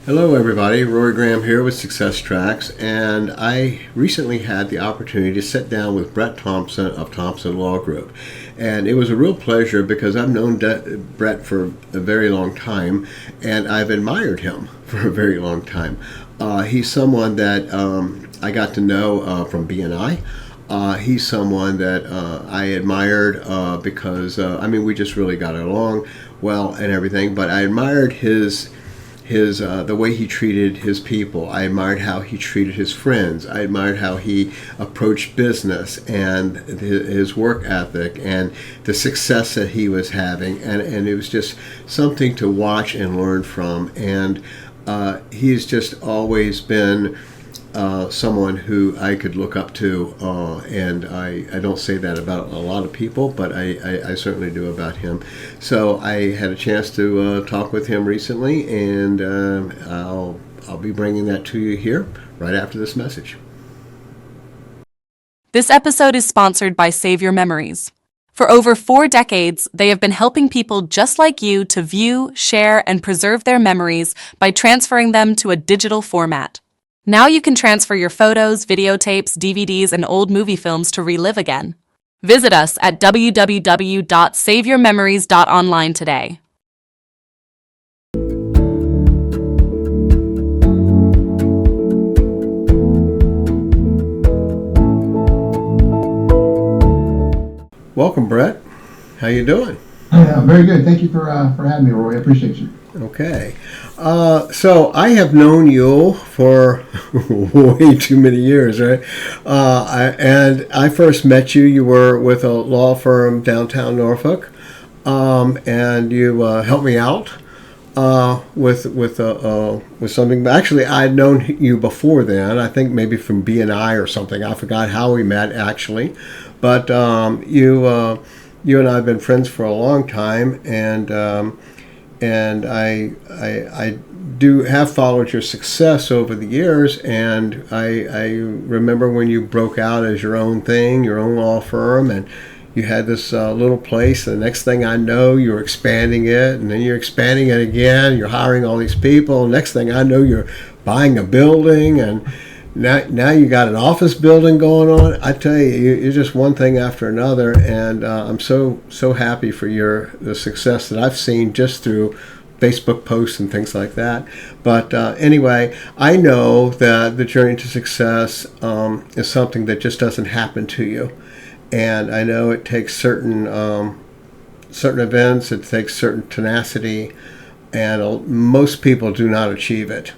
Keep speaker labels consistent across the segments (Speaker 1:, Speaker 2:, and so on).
Speaker 1: Hello everybody, Roy Graham here with Success Tracks, and I recently had the opportunity to sit down with Brett Thompson of Thompson Law Group. And it was a real pleasure because I've known Brett for a very long time, and I've admired him for a very long time. He's someone that I got to know from BNI. He's someone that I admired because, we just really got along well and everything, but I admired his the way he treated his people. I admired how he treated his friends. I admired how he approached business and his work ethic and the success that he was having. And it was just something to watch and learn from. And he's just always been someone who I could look up to, and I don't say that about a lot of people, but I certainly do about him. So I had a chance to talk with him recently, and I'll be bringing that to you here right after this message.
Speaker 2: This episode is sponsored by Save Your Memories. For over 4 decades, they have been helping people just like you to view, share, and preserve their memories by transferring them to a digital format. Now you can transfer your photos, videotapes, DVDs, and old movie films to relive again. Visit us at www.saveyourmemories.online today.
Speaker 1: Welcome, Brett. How you doing?
Speaker 3: Yeah, very good. Thank you for having me, Roy. I appreciate you.
Speaker 1: Okay. So I have known you for way too many years, right? I first met you. You were with a law firm downtown Norfolk, and you helped me out with something. Actually, I'd known you before then. I think maybe from BNI or something. I forgot how we met actually, but you and I have been friends for a long time, and I do have followed your success over the years, and I remember when you broke out as your own thing, your own law firm, and you had this little place. The next thing I know, you're expanding it, and then you're expanding it again. You're hiring all these people. Next thing I know, you're buying a building, and now you got an office building going on. I tell you, you're just one thing after another, and I'm so happy for the success that I've seen just through Facebook posts and things like that. But anyway, I know that the journey to success is something that just doesn't happen to you, and I know it takes certain events, it takes certain tenacity, and most people do not achieve it.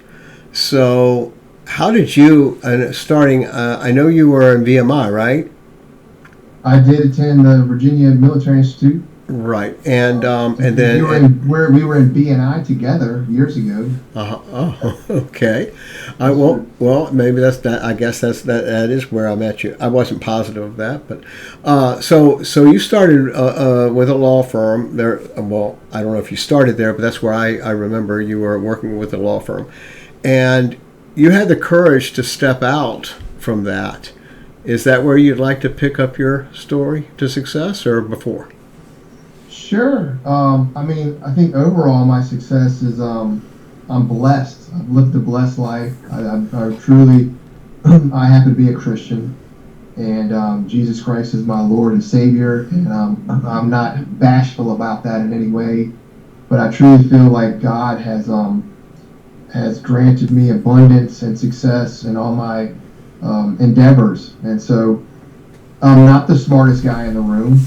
Speaker 1: So how did you, I know you were in VMI, right?
Speaker 3: I did attend the Virginia Military Institute.
Speaker 1: Right, and then
Speaker 3: we were in BNI together years ago.
Speaker 1: Oh, okay. Well, maybe that's that. I guess that is where I met you. I wasn't positive of that, but so you started with a law firm there. Well, I don't know if you started there, but that's where I remember you were working with a law firm, and you had the courage to step out from that. Is that where you'd like to pick up your story to success, or before?
Speaker 3: Sure. I think overall my success is I'm blessed. I've lived a blessed life. I truly, I happen to be a Christian, and Jesus Christ is my Lord and Savior, and I'm not bashful about that in any way, but I truly feel like God has granted me abundance and success in all my endeavors. And so I'm not the smartest guy in the room.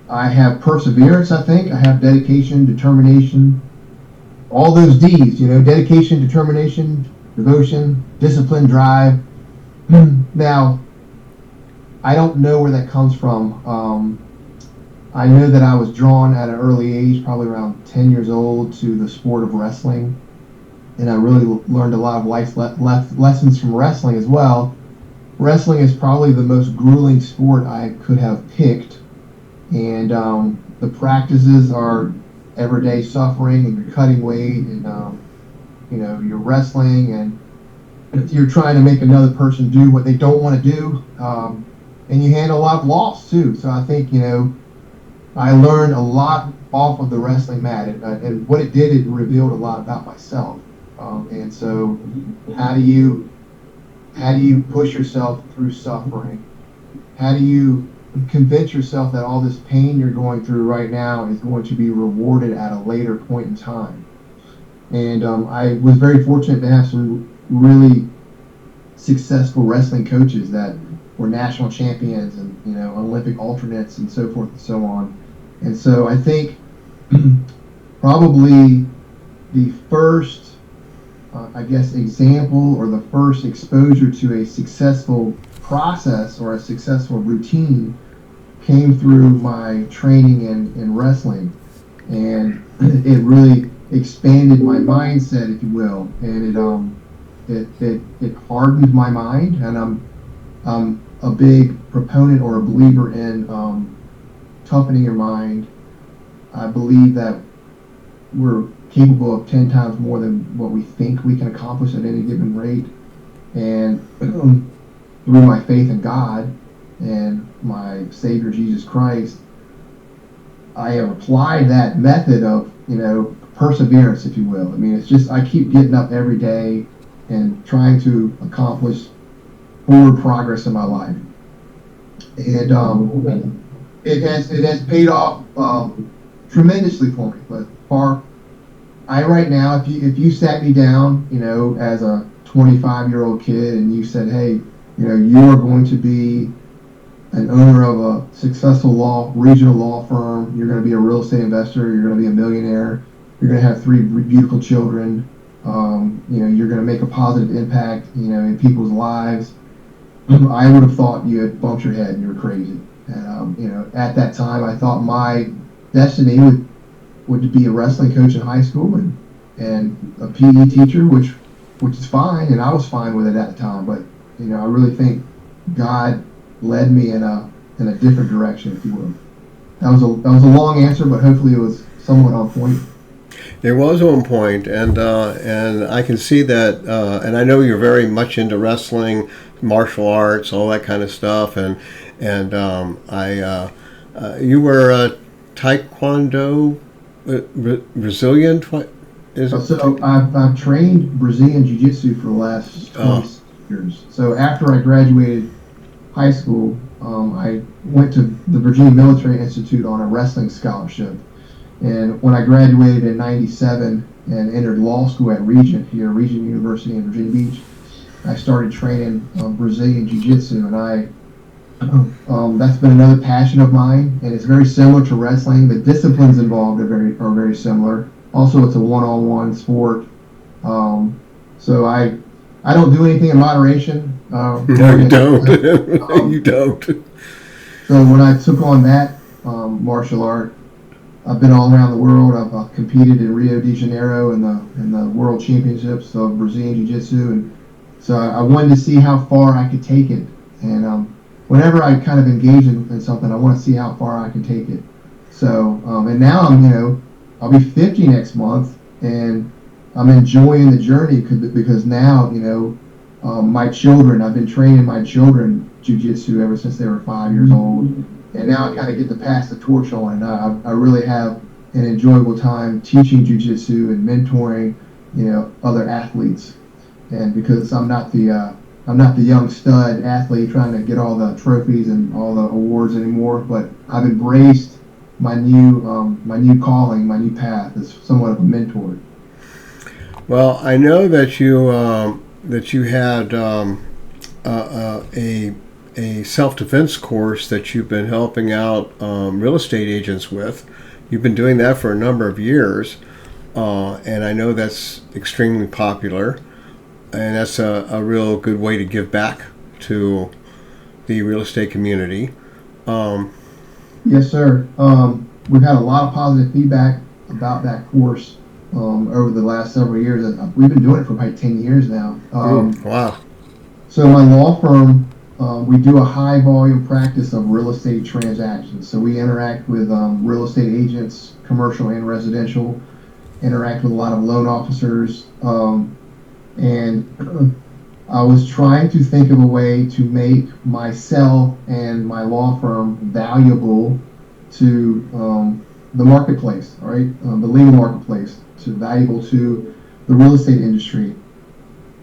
Speaker 3: I have perseverance, I think. I have dedication, determination, all those D's, dedication, determination, devotion, discipline, drive. Now, I don't know where that comes from. I know that I was drawn at an early age, probably around 10 years old, to the sport of wrestling. And I really learned a lot of life lessons from wrestling as well. Wrestling is probably the most grueling sport I could have picked. And the practices are everyday suffering, and you're cutting weight, and you're wrestling, and you're trying to make another person do what they don't want to do. And you handle a lot of loss too. So I think, I learned a lot off of the wrestling mat, and what it did, it revealed a lot about myself. And so, how do you push yourself through suffering? How do you convince yourself that all this pain you're going through right now is going to be rewarded at a later point in time? And I was very fortunate to have some really successful wrestling coaches that were national champions and Olympic alternates and so forth and so on. And so I think probably the first, I guess, example or the first exposure to a successful process or a successful routine came through my training in wrestling, and it really expanded my mindset, if you will, and it hardened my mind, and I'm a big proponent or a believer in toughening your mind. I believe that we're capable of 10 times more than what we think we can accomplish at any given rate, and through my faith in God and my Savior Jesus Christ, I have applied that method of perseverance, if you will. I mean, it's just I keep getting up every day and trying to accomplish forward progress in my life, and it has paid off tremendously for me. But right now, if you sat me down, as a 25-year-old kid, and you said, hey, you are going to be an owner of a successful regional law firm, you're going to be a real estate investor, you're going to be a millionaire, you're going to have 3 beautiful children, you're going to make a positive impact, in people's lives, I would have thought you had bumped your head and you were crazy. And at that time, I thought my destiny would be a wrestling coach in high school and a PE teacher, which is fine, and I was fine with it at the time. But I really think God led me in a different direction, if you will. That was a long answer, but hopefully it was somewhat on point.
Speaker 1: It was on point, and I can see that, and I know you're very much into wrestling, martial arts, all that kind of stuff, and you were a Taekwondo Brazilian.
Speaker 3: So I've trained Brazilian Jiu-Jitsu for the last 20 years. So after I graduated high school, I went to the Virginia Military Institute on a wrestling scholarship. And when I graduated in '97 and entered law school at Regent University in Virginia Beach, I started training Brazilian Jiu-Jitsu, and that's been another passion of mine. And it's very similar to wrestling. The disciplines involved are very similar. Also, it's a one-on-one sport. So I don't do anything in moderation.
Speaker 1: No, you don't. You don't.
Speaker 3: So when I took on that martial art, I've been all around the world. I've competed in Rio de Janeiro in the World Championships of Brazilian Jiu-Jitsu, and so I wanted to see how far I could take it. And whenever I kind of engage in something, I want to see how far I can take it. So and now I'll be 50 next month, and I'm enjoying the journey because now my children. I've been training my children Jiu-Jitsu ever since they were 5 years old. And now I kind of get to pass the torch on, and I really have an enjoyable time teaching jiu-jitsu and mentoring, other athletes. And because I'm not the young stud athlete trying to get all the trophies and all the awards anymore, but I've embraced my new calling, my new path as somewhat of a mentor.
Speaker 1: Well, I know that you had a self-defense course that you've been helping out real estate agents with. You've been doing that for a number of years, and I know that's extremely popular, and that's a real good way to give back to the real estate community.
Speaker 3: Yes, sir. We've had a lot of positive feedback about that course over the last several years. We've been doing it for about 10 years now.
Speaker 1: Wow.
Speaker 3: So my law firm, we do a high volume practice of real estate transactions. So we interact with real estate agents, commercial and residential, interact with a lot of loan officers. And I was trying to think of a way to make myself and my law firm valuable to the marketplace, all right, the legal marketplace, to valuable to the real estate industry.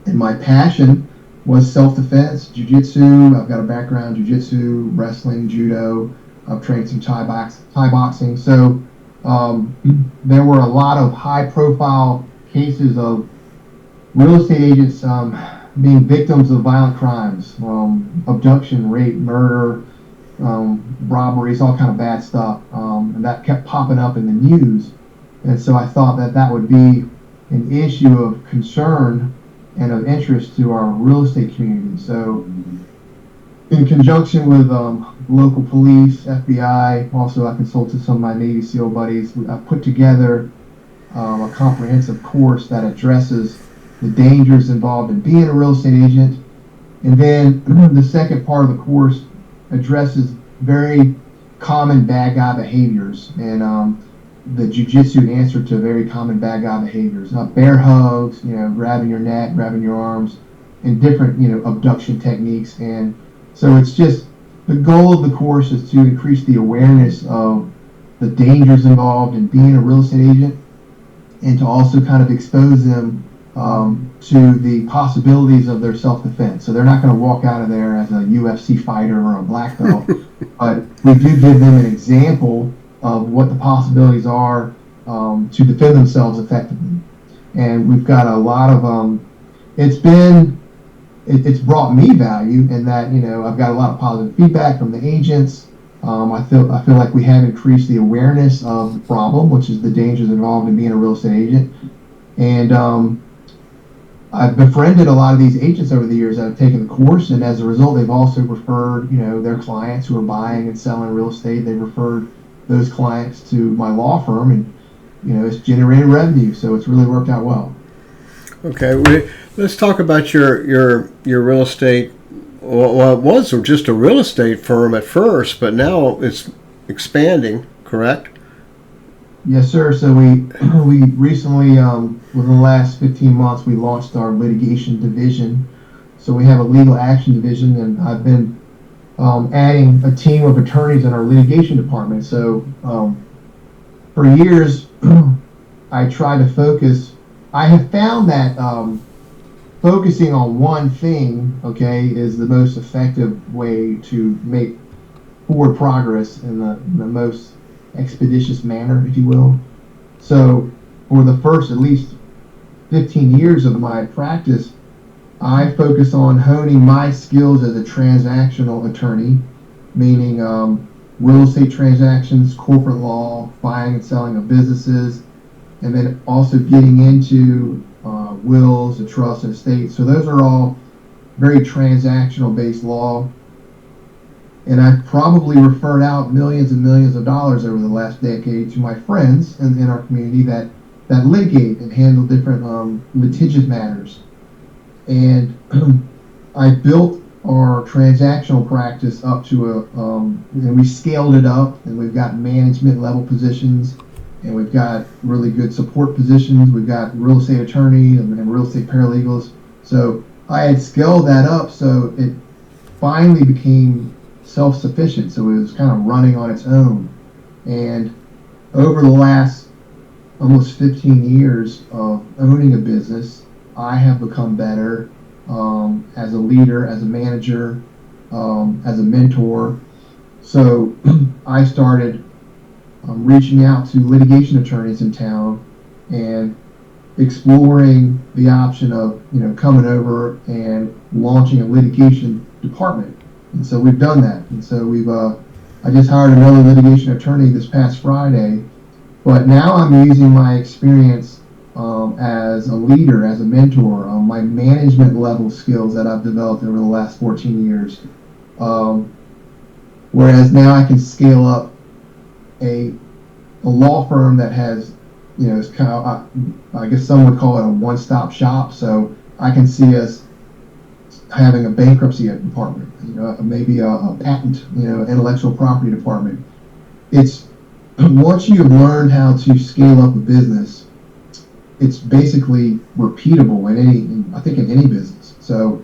Speaker 3: And my passion was self-defense, jiu-jitsu. I've got a background in jiu-jitsu, wrestling, judo. I've trained some Thai boxing. So there were a lot of high-profile cases of real estate agents being victims of violent crimes, abduction, rape, murder, robberies, all kind of bad stuff. And that kept popping up in the news. And so I thought that that would be an issue of concern and of interest to our real estate community. So in conjunction with local police, FBI, also I consulted some of my Navy SEAL buddies, I put together a comprehensive course that addresses the dangers involved in being a real estate agent. And then the second part of the course addresses very common bad guy behaviors and the jiu-jitsu answer to very common bad guy behaviors. Bear hugs, grabbing your neck, grabbing your arms, and different, abduction techniques. And so it's just, the goal of the course is to increase the awareness of the dangers involved in being a real estate agent, and to also kind of expose them to the possibilities of their self-defense. So they're not going to walk out of there as a UFC fighter or a black belt, but we do give them an example of what the possibilities are to defend themselves effectively. And we've got a lot of, it's brought me value in that, I've got a lot of positive feedback from the agents. I feel like we have increased the awareness of the problem, which is the dangers involved in being a real estate agent. And I've befriended a lot of these agents over the years that have taken the course, and as a result, they've also referred, their clients who are buying and selling real estate. They've referred those clients to my law firm, and it's generated revenue, so it's really worked out well.
Speaker 1: Okay, let's talk about your real estate. Well, it was just a real estate firm at first, but now it's expanding, correct?
Speaker 3: Yes, sir. So we recently, within the last 15 months, we launched our litigation division. So we have a legal action division, and I've been adding a team of attorneys in our litigation department. So for years, I try to focus. I have found that focusing on one thing, is the most effective way to make forward progress in the most expeditious manner, if you will. So for the first at least 15 years of my practice, I focus on honing my skills as a transactional attorney, meaning real estate transactions, corporate law, buying and selling of businesses, and then also getting into wills and trusts and estates. So those are all very transactional based law. And I've probably referred out millions and millions of dollars over the last decade to my friends in our community that litigate and handle different litigious matters. And I built our transactional practice up to and we scaled it up, and we've got management level positions, and we've got really good support positions. We've got real estate attorneys and real estate paralegals. So I had scaled that up, so it finally became self-sufficient. So it was kind of running on its own. And over the last almost 15 years of owning a business, I have become better as a leader, as a manager, as a mentor. So I started reaching out to litigation attorneys in town and exploring the option of coming over and launching a litigation department. And so we've done that. And so I just hired another litigation attorney this past Friday. But now I'm using my experience as a leader, as a mentor, my management level skills that I've developed over the last 14 years. Whereas now I can scale up a law firm that has, it's kind of, I guess some would call it a one-stop shop. So I can see us having a bankruptcy department, maybe a patent, intellectual property department. It's once you've learned how to scale up a business, it's basically repeatable in any business. So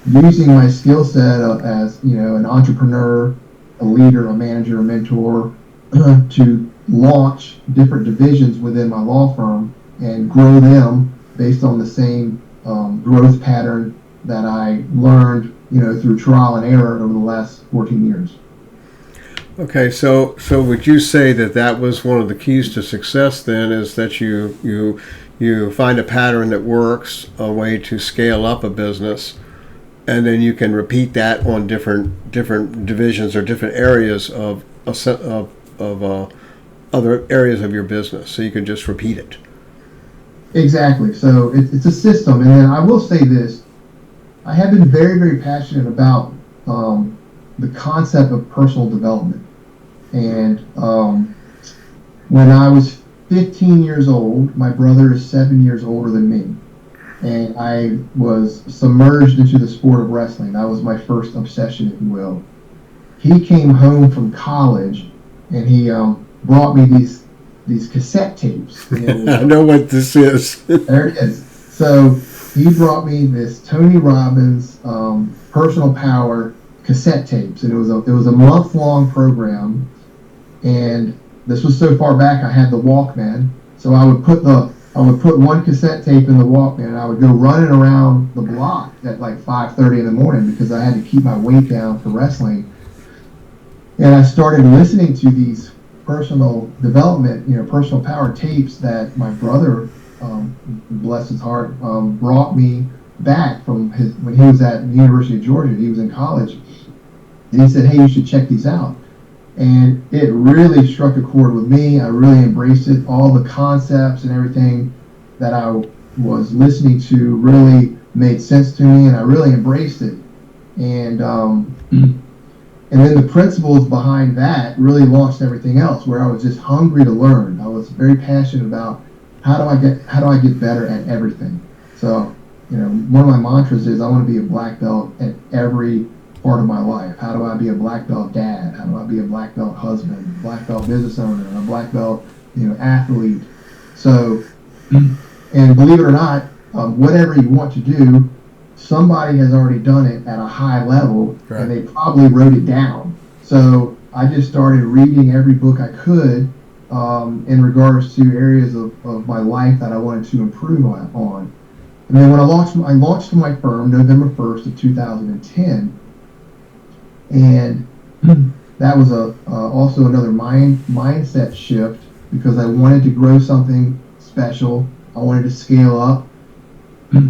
Speaker 3: using my skill set as an entrepreneur, a leader, a manager, a mentor, to launch different divisions within my law firm and grow them based on the same growth pattern that I learned, through trial and error over the last 14 years.
Speaker 1: Okay, so would you say that was one of the keys to success then, is that you find a pattern that works, a way to scale up a business, and then you can repeat that on different divisions or different areas of other areas of your business, so you can just repeat it.
Speaker 3: Exactly. So it's a system. And then I will say this, I have been very, very passionate about the concept of personal development. And when I was 15 years old, my brother is 7 years older than me. And I was submerged into the sport of wrestling. That was my first obsession, if you will. He came home from college and he brought me these cassette tapes.
Speaker 1: I know what this is.
Speaker 3: There it is. So he brought me this Tony Robbins Personal Power cassette tapes, and it was a month-long program. And this was so far back, I had the Walkman. So I would put one cassette tape in the Walkman, and I would go running around the block at like 5:30 in the morning because I had to keep my weight down for wrestling. And I started listening to these personal development, personal power tapes that my brother, bless his heart, brought me back from when he was at the University of Georgia. He was in college, and he said, "Hey, you should check these out." And it really struck a chord with me. I really embraced it. All the concepts and everything that I was listening to really made sense to me, and I really embraced it. And then the principles behind that really launched everything else, where I was just hungry to learn. I was very passionate about how do I get better at everything. So, one of my mantras is I want to be a black belt at every part of my life. How do I be a black belt dad? How do I be a black belt husband, black belt business owner, a black belt, athlete? So, and believe it or not, whatever you want to do, somebody has already done it at a high level, right, and they probably wrote it down. So I just started reading every book I could in regards to areas of my life that I wanted to improve on. And then when I launched my firm November 1st of 2010, and that was also another mindset shift, because I wanted to grow something special. I wanted to scale up.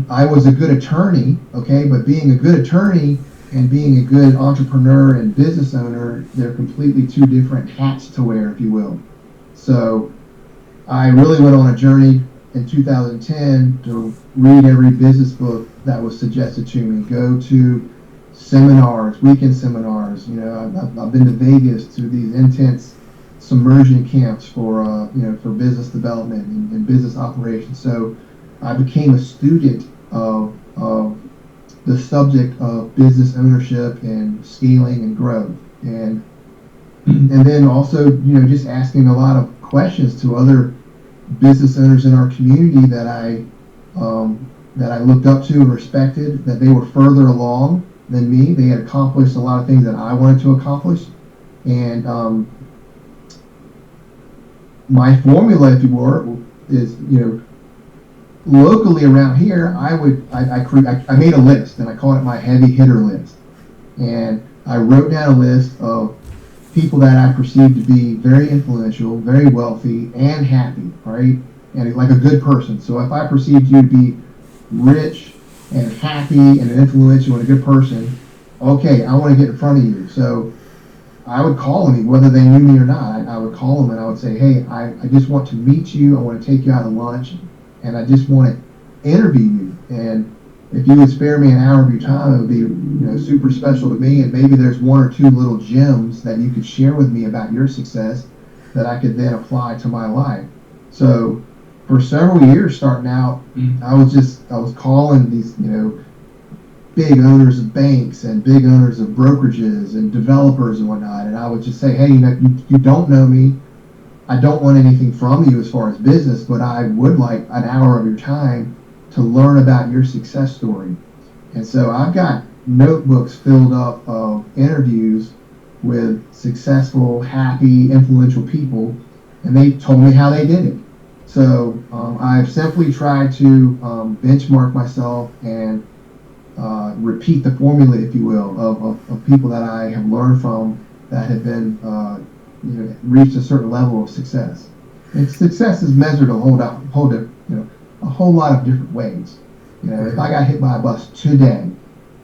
Speaker 3: I was a good attorney, okay, but being a good attorney and being a good entrepreneur and business owner, they're completely two different hats to wear, if you will. So I really went on a journey in 2010 to read every business book that was suggested to me, go to seminars, weekend seminars. I've been to Vegas to these intense submersion camps for business development and business operations. So I became a student of the subject of business ownership and scaling and growth, and then also just asking a lot of questions to other business owners in our community that I looked up to and respected, that they were further along than me. They had accomplished a lot of things that I wanted to accomplish, and my formula, if you will, is locally around here, I made a list, and I called it my heavy hitter list. And I wrote down a list of people that I perceived to be very influential, very wealthy, and happy, right? And like a good person. So if I perceived you to be rich and happy and influential and a good person, okay, I want to get in front of you. So I would call them, whether they knew me or not. I would call them and I would say, hey, I just want to meet you. I want to take you out to lunch, and I just want to interview you. And if you would spare me an hour of your time, it would be super special to me. And maybe there's one or two little gems that you could share with me about your success that I could then apply to my life. So for several years starting out, I was calling these big owners of banks and big owners of brokerages and developers and whatnot, and I would just say, hey, you don't know me. I don't want anything from you as far as business, but I would like an hour of your time to learn about your success story. And so I've got notebooks filled up of interviews with successful, happy, influential people, and they told me how they did it. So I've simply tried to benchmark myself and repeat the formula, if you will, of people that I have learned from that have been reached a certain level of success. And success is measured a whole lot of different ways. If I got hit by a bus today,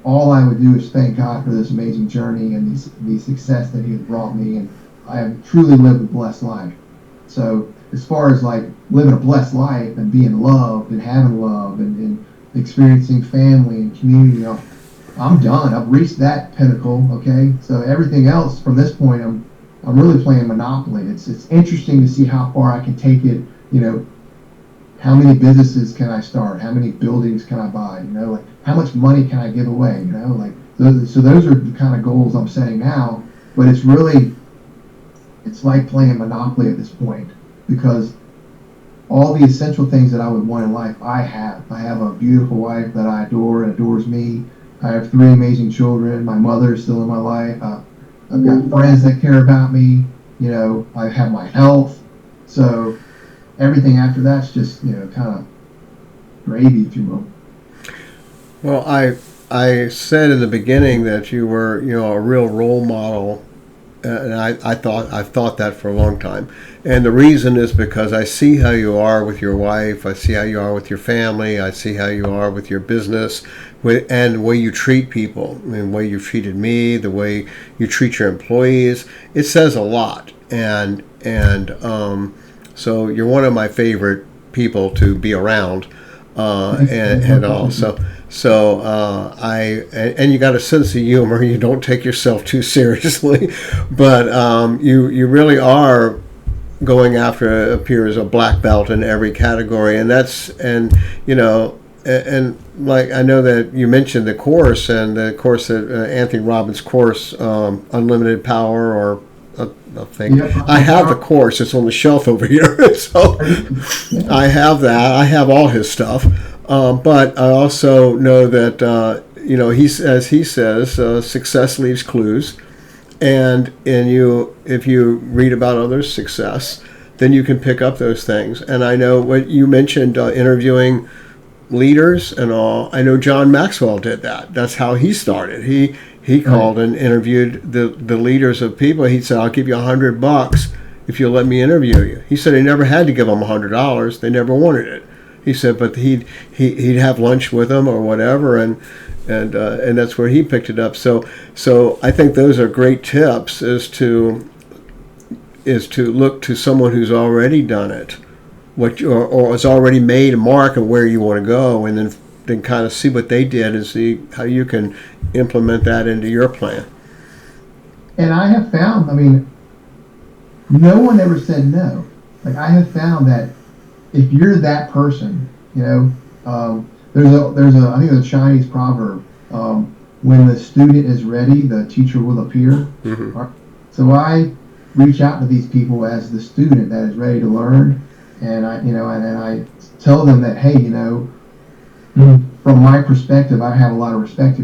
Speaker 3: all I would do is thank God for this amazing journey and the success that He has brought me, and I have truly lived a blessed life. So as far as like living a blessed life and being loved and having love and experiencing family and community, I'm done. I've reached that pinnacle. Okay, so everything else from this point, I'm really playing Monopoly. It's interesting to see how far I can take it. How many businesses can I start? How many buildings can I buy? Like how much money can I give away? So those are the kind of goals I'm setting now. But it's like playing Monopoly at this point, because all the essential things that I would want in life, I have. I have a beautiful wife that I adore and adores me. I have 3 amazing children. My mother is still in my life. I've got friends that care about me. I have my health. So everything after that's just, kind of gravy, if you will.
Speaker 1: Well, I said in the beginning that you were, a real role model, and I've thought that for a long time. And the reason is because I see how you are with your wife, I see how you are with your family, I see how you are with your business, and the way you treat people, the way you've treated me, the way you treat your employees. It says a lot, and so you're one of my favorite people to be around, and all. So and you got a sense of humor. You don't take yourself too seriously, but you really are going after appears a black belt in every category, and like I know that you mentioned the course that Anthony Robbins' course, Unlimited Power, or I think I have the course. It's on the shelf over here, so I have that. I have all his stuff. But I also know that he says, success leaves clues, and if you read about others' success, then you can pick up those things. And I know what you mentioned, interviewing leaders and all. I know John Maxwell did that. That's how he started. He called and interviewed the leaders of people. He said, "I'll give you $100 if you'll let me interview you." He said he never had to give them $100. They never wanted it. He said, but he'd have lunch with them or whatever, and that's where he picked it up. So I think those are great tips, is to look to someone who's already done it, or has already made a mark of where you want to go, and then kind of see what they did and see how you can implement that into your plan.
Speaker 3: And I have found, no one ever said no. Like, I have found that if you're that person, there's I think there's a Chinese proverb, when the student is ready, the teacher will appear. Mm-hmm. So I reach out to these people as the student that is ready to learn, and I tell them that, hey, from my perspective, I have a lot of respect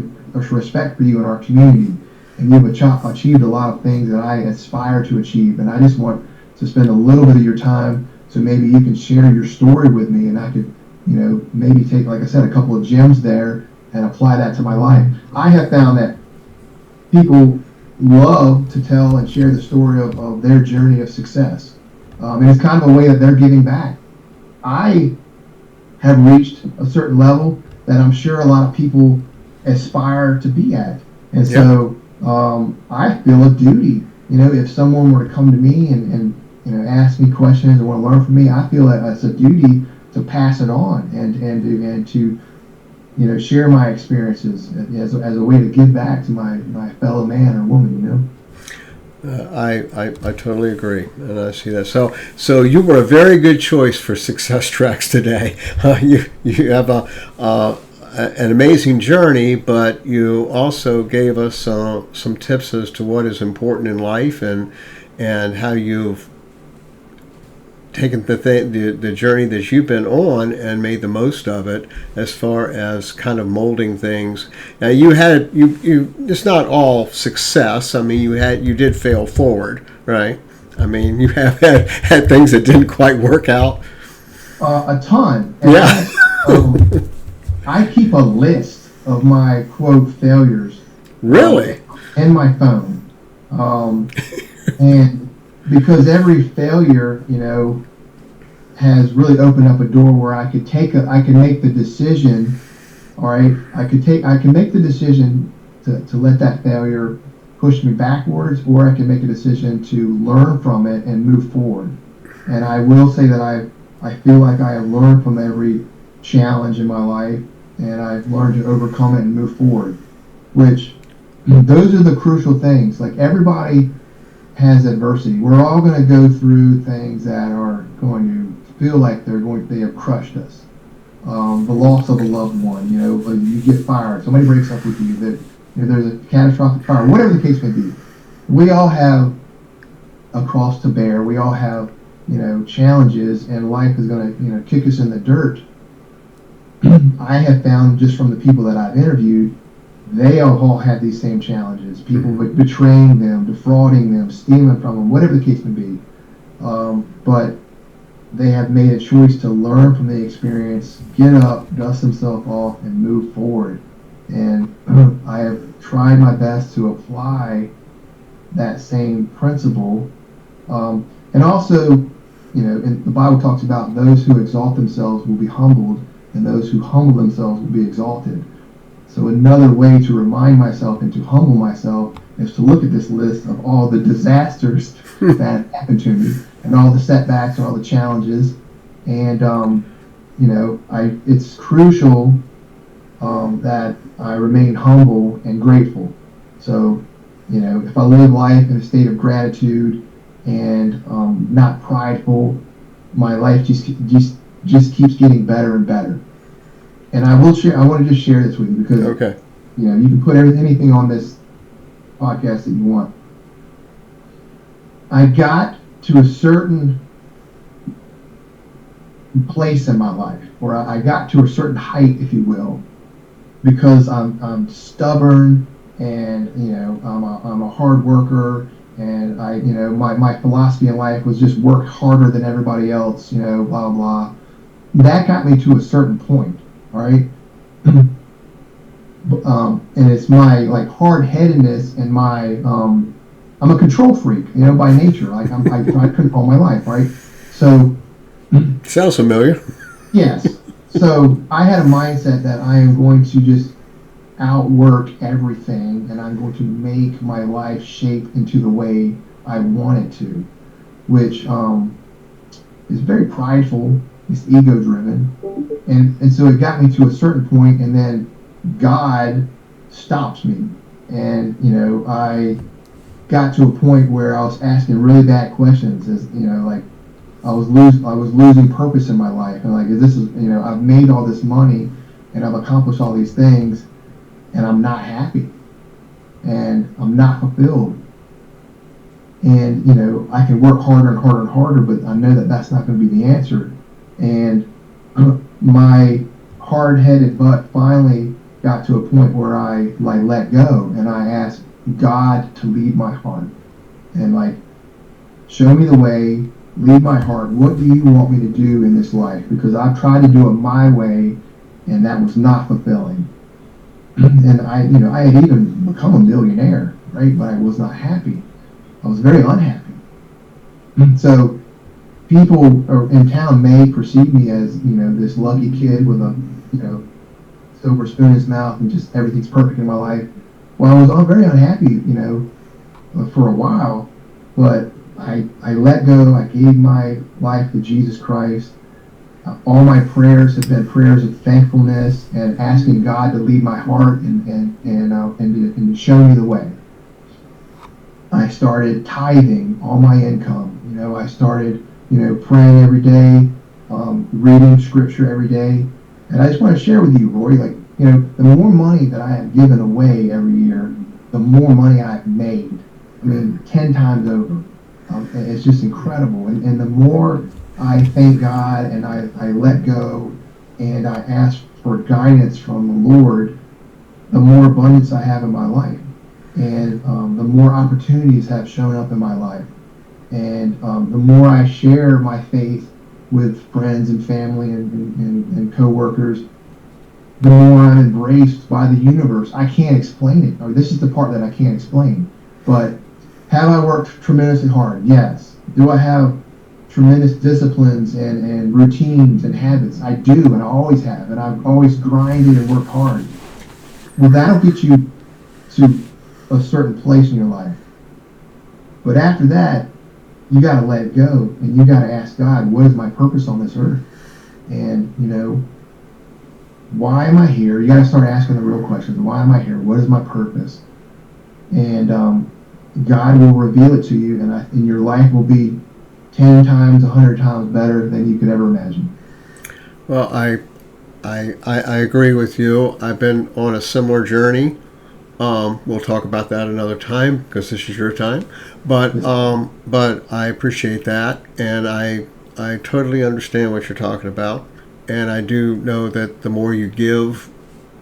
Speaker 3: for you in our community, and you've achieved a lot of things that I aspire to achieve, and I just want to spend a little bit of your time, so maybe you can share your story with me, and I could, maybe take, like I said, a couple of gems there and apply that to my life. I have found that people love to tell and share the story of their journey of success, and it's kind of a way that they're giving back. I have reached a certain level that I'm sure a lot of people aspire to be at, and so I feel a duty. If someone were to come to me and ask me questions and want to learn from me, I feel that it's a duty to pass it on and to share my experiences as a way to give back to my fellow man or woman.
Speaker 1: I totally agree, and I see that. So you were a very good choice for Success Tracks today. You have an amazing journey, but you also gave us some tips as to what is important in life and how you've taken the journey that you've been on and made the most of it as far as kind of molding things. Now you it's not all success. I mean, you did fail forward, right? I mean, you have had things that didn't quite work out.
Speaker 3: A ton. And
Speaker 1: Yeah.
Speaker 3: I keep a list of my quote failures.
Speaker 1: Really?
Speaker 3: In my phone. And because every failure, has really opened up a door where I can make the decision. All right, I can make the decision to let that failure push me backwards, or I can make a decision to learn from it and move forward. And I will say that I feel like I have learned from every challenge in my life, and I've learned to overcome it and move forward. Which those are the crucial things. Like, everybody has adversity. We're all going to go through things that are going to feel like they have crushed us. The loss of a loved one, like you get fired, somebody breaks up with you, that there's a catastrophic fire, whatever the case may be. We all have a cross to bear. We all have, challenges, and life is going to, kick us in the dirt. I have found, just from the people that I've interviewed, they all have these same challenges. People betraying them, defrauding them, stealing from them, whatever the case may be. But they have made a choice to learn from the experience, get up, dust themselves off, and move forward. And I have tried my best to apply that same principle. And also, and the Bible talks about those who exalt themselves will be humbled, and those who humble themselves will be exalted. So another way to remind myself and to humble myself is to look at this list of all the disasters that happened to me, and all the setbacks and all the challenges. And, it's crucial that I remain humble and grateful. So, if I live life in a state of gratitude and not prideful, my life just keeps getting better and better. And I want to just share this with you because,
Speaker 1: Okay.
Speaker 3: You can put anything on this podcast that you want. I got to a certain place in my life, or I got to a certain height, if you will, because I'm stubborn, and I'm a hard worker, and my philosophy in life was just work harder than everybody else, blah blah. That got me to a certain point. All right, and it's my hard-headedness and my I'm a control freak, by nature. Like I try to control my life, right? So
Speaker 1: Sounds familiar.
Speaker 3: yes. So I had a mindset that I am going to just outwork everything, and I'm going to make my life shape into the way I want it to, which is very prideful. It's ego-driven, and so it got me to a certain point, and then God stops me, and I got to a point where I was asking really bad questions, as I was losing purpose in my life, and I've made all this money, and I've accomplished all these things, and I'm not happy, and I'm not fulfilled. And I can work harder and harder and harder, but I know that that's not going to be the answer. And my hard-headed butt finally got to a point where I let go, and I asked God to lead my heart, and show me the way, lead my heart. What do you want me to do in this life? Because I've tried to do it my way, and that was not fulfilling. And I had even become a millionaire, right? But I was not happy. I was very unhappy. So people in town may perceive me as, this lucky kid with a, silver spoon in his mouth and just everything's perfect in my life. Well, I was very unhappy, for a while, but I let go. I gave my life to Jesus Christ. All my prayers have been prayers of thankfulness and asking God to lead my heart and to show me the way. I started tithing all my income. I started, praying every day, reading scripture every day. And I just want to share with you, Roy, the more money that I have given away every year, the more money I've made. 10 times over. It's just incredible. And the more I thank God and I let go and I ask for guidance from the Lord, the more abundance I have in my life, and the more opportunities have shown up in my life, and the more I share my faith with friends and family and co-workers, the more I'm embraced by the universe. I can't explain it. This is the part that I can't explain. But have I worked tremendously hard? Yes. Do I have tremendous disciplines and routines and habits? I do, and I always have, and I've always grinded and worked hard. Well, that'll get you to a certain place in your life. But after that, you got to let it go, and you got to ask God, what is my purpose on this earth? And, why am I here? You got to start asking the real questions. Why am I here? What is my purpose? And God will reveal it to you, and your life will be 10 times, 100 times better than you could ever imagine.
Speaker 1: Well, I agree with you. I've been on a similar journey. We'll talk about that another time because this is your time. But I appreciate that, and I totally understand what you're talking about. And I do know that the more you give,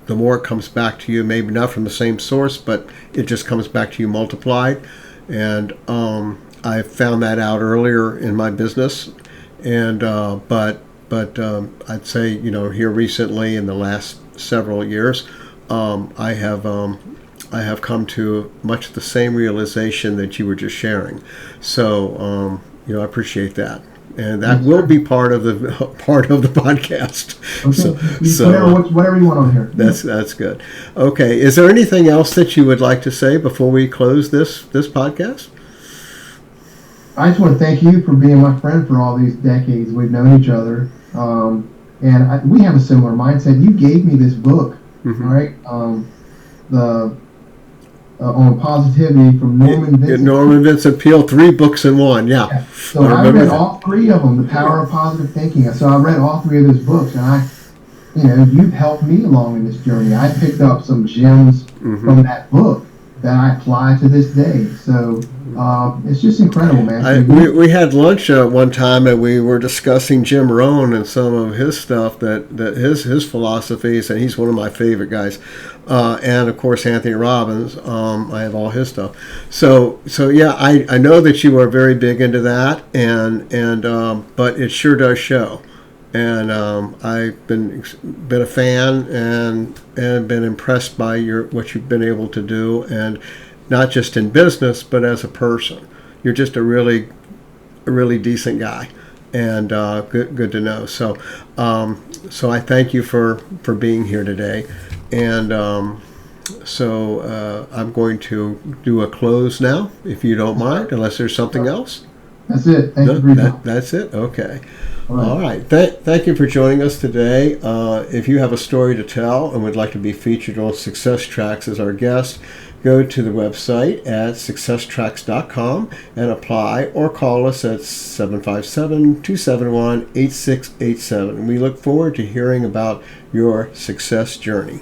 Speaker 1: the more it comes back to you. Maybe not from the same source, but it just comes back to you multiplied. And I found that out earlier in my business, and but I'd say here recently in the last several years, I have come to much the same realization that you were just sharing. So I appreciate that. And that will be part of the podcast.
Speaker 3: Okay.
Speaker 1: So
Speaker 3: whatever you want on here.
Speaker 1: That's good. Okay. Is there anything else that you would like to say before we close this podcast?
Speaker 3: I just want to thank you for being my friend for all these decades we've known each other. And we have a similar mindset. You gave me this book,
Speaker 1: Mm-hmm.
Speaker 3: all right? On positivity from Norman Vincent.
Speaker 1: Norman Vincent Peale, 3 books in one. Yeah.
Speaker 3: So I read all 3 of them, The Power of Positive Thinking. So I read all 3 of those books, and you've helped me along in this journey. I picked up some gems from that book that I apply to this day. So it's just incredible, man.
Speaker 1: We had lunch one time, and we were discussing Jim Rohn and some of his stuff, that his philosophies, and he's one of my favorite guys. And of course Anthony Robbins. I have all his stuff. So yeah, I know that you are very big into that, and but it sure does show. And I've been a fan and been impressed by what you've been able to do, and not just in business but as a person. You're just a really decent guy, and good to know. So I thank you for being here today, and so I'm going to do a close now, if you don't mind, unless there's something else.
Speaker 3: That's it. Thank you for your time.
Speaker 1: That's it. Okay.
Speaker 3: All
Speaker 1: right. Thank you for joining us today. If you have a story to tell and would like to be featured on Success Tracks as our guest, go to the website at successtracks.com and apply, or call us at 757-271-8687. We look forward to hearing about your success journey.